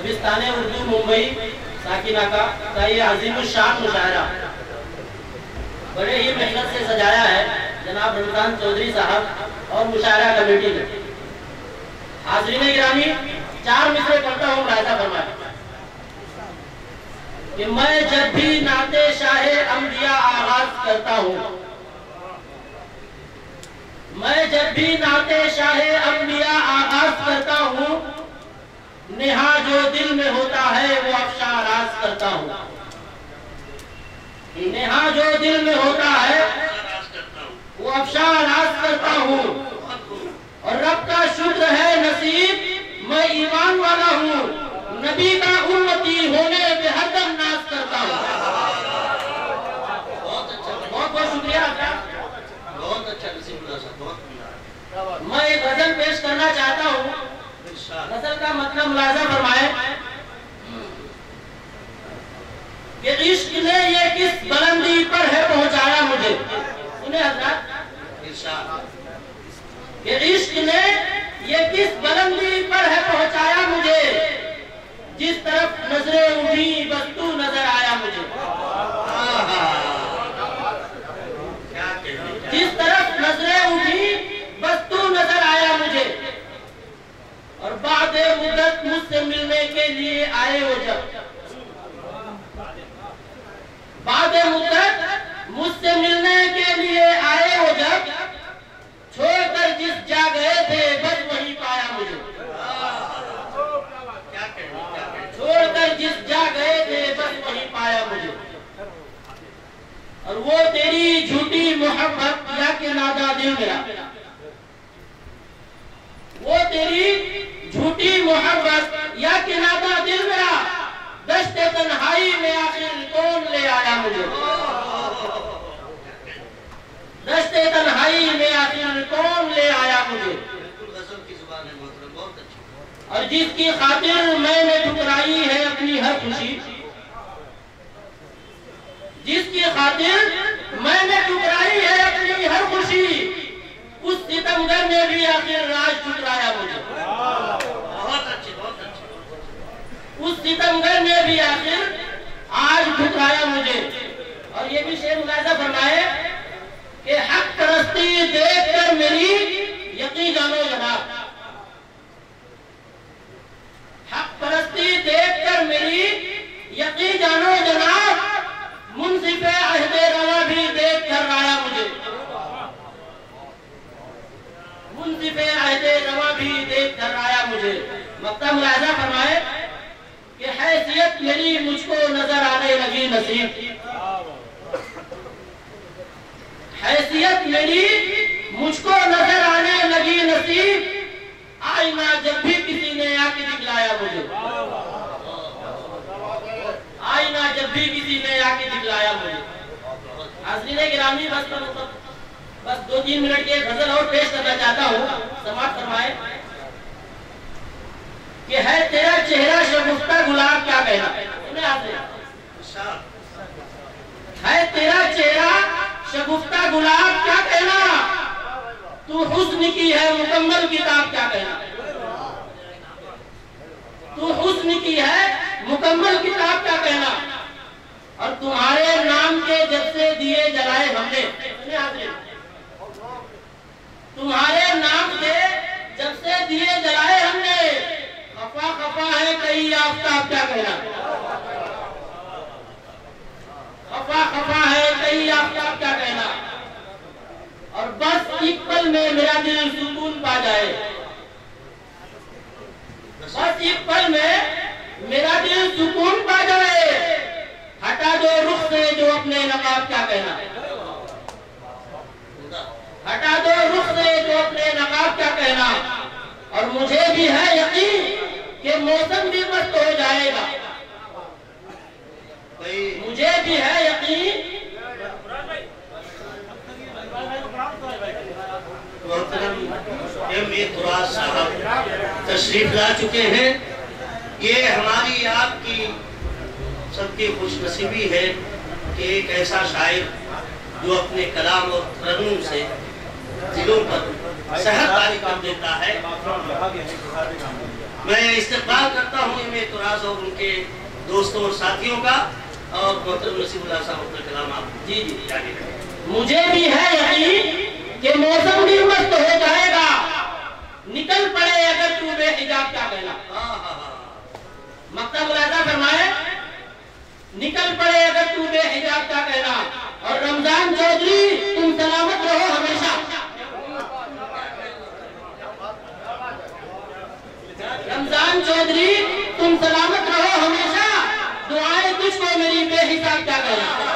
दबिस्तान उर्दू मुंबई साकिना का ये अजीमुशान मुशायरा बड़े ही मेहनत से सजाया है जनाब रमजान चौधरी साहब और मुशायरा कमेटी ने। हाज़रीन गिरामी, 4 मिसरे पढ़ता हूँ, मुलाहिज़ा फरमाएं कि मैं जब भी नाते शाहे अंबिया आगाज करता हूँ, मैं जब भी नाते शाहे अंबिया आगाज करता हूँ, नेहा जो दिल में होता है वो अफशा राज करता हूँ। नेहा जो दिल में होता है वो अफशा राज करता हूँ। और रब का शुक्र है नसीब मैं ईमान वाला हूँ, नबी का उम्मती होने पे हरदम नाज करता हूँ। बहुत बहुत शुक्रिया आपका, बहुत अच्छा नसीब। मैं एक गजल पेश करना चाहता हूँ। गजल का मतलब मुलाजा फरमाए कि इश्क ने ये किस बुलंदी पर है पहुंचाया मुझे। सुने हज़रात, कि इश्क ने ये किस बुलंदी पर है पहुंचाया मुझे, जिस तरफ नजरें उठी बस तू नजर आया मुझे। जिस तरफ नजरें उठी बस तू नजर आया मुझे। और बाद मुद्दत मुझसे मिलने के लिए आए वो जब, बाद मुद्दत मुझसे मिलने के लिए आए वो जब, छोड़कर जिस जा गए थे बस वही पाया मुझे। छोड़कर जिस जा गए थे बस वही पाया मुझे। और वो तेरी झूठी मोहब्बत या के नादा दिल मेरा, वो तेरी झूठी मोहब्बत या के नादा दिल मेरा, दश्ते तन्हाई में आखिर कौन ले आया मुझे। दश्ते तन्हाई में आखिर कौन ले आया मुझे। और जिसकी खातिर मैंने ठुकराई है अपनी हर खुशी, जिसकी खातिर मैंने ठुकराई है अपनी हर खुशी, उस सितमगर ने भी आखिर राज ठुकराया मुझे। बहुत अच्छे, बहुत अच्छे। उस सितमगर ने भी आखिर आज ठुकराया मुझे। और ये भी शेर मुलाहिज़ा फरमाए कि हक परस्ती देख कर मेरी यकीन जानो जनाब, हक परस्ती देख कर मेरी यकीन जानो जनाब, मुंसिफ़े अहदे रवा भी देख कर राया मुझे। मुंसिफ़े अहदे रवा भी देख कर राया मुझे। मक्ता मुलाहिज़ा फरमाए कि हैसियत मेरी मुझको नजर आने लगी नसीब, हैसियत मेरी मुझको नजर आने लगी नसीब, आईना जब भी किसी ने आके दिखलाया मुझे। आईना जब भी किसी ने आके दिखलाया मुझे। हाज़रीन गिरामी, बस 2-3 मिनट की गजल और पेश करना चाहता हूँ, समाप्त फरमाए कि है तेरा चेहरा शगुफ्ता गुलाब क्या कहना। सुने आपने, है तेरा चेहरा शगुफ्ता गुलाब क्या कहना, तू हुस्न की है मुकम्मल किताब क्या कहना। तू हुस्न की है मुकम्मल किताब क्या कहना। और तुम्हारे नाम के जब से दिए जलाए हमने, तुम्हारे नाम के जब से दिए जलाए हमने, खफा खफा है कई आफ्ताब क्या कहना। खफा खफा है कई आफ्ताब क्या कहना। और बस एक पल में मेरा दिल सुकून पा जाए, बस एक पल में मेरा दिल सुकून पा जाए, हटा दो रुख से जो अपने नकाब क्या कहना। हटा दो रुख से जो अपने नकाब क्या कहना। और मुझे भी है यकीन कि मौसम भी मस्त हो जाएगा, मुझे भी है यकीन। साहब तशरीफ ला चुके हैं। ये हमारी आपकी सबकी खुशनसीबी है कि एक ऐसा शायर जो अपने कलाम और तरन्नुम से दिलों पर सेहत तारी कर देता है। मैं इस्तकबाल करता हूँ इमाम तुराज और उनके दोस्तों और साथियों का, और मोहतरम नसीबुल्लाह साहब अपना कलाम आप जी आगे करें। मुझे भी है यकीन कि मौसम भी मस्त हो जाएगा, निकल पड़े अगर तू बेहिजाब क्या कहना। मक्ता मुलाजा फरमाए, निकल पड़े अगर तू बेहिजाब क्या कहना। और रमजान चौधरी तुम सलामत रहो हमेशा। रमजान चौधरी तुम सलामत रहो हमेशा, दुआएं तुझको मेरी बेहिसाब क्या कहना।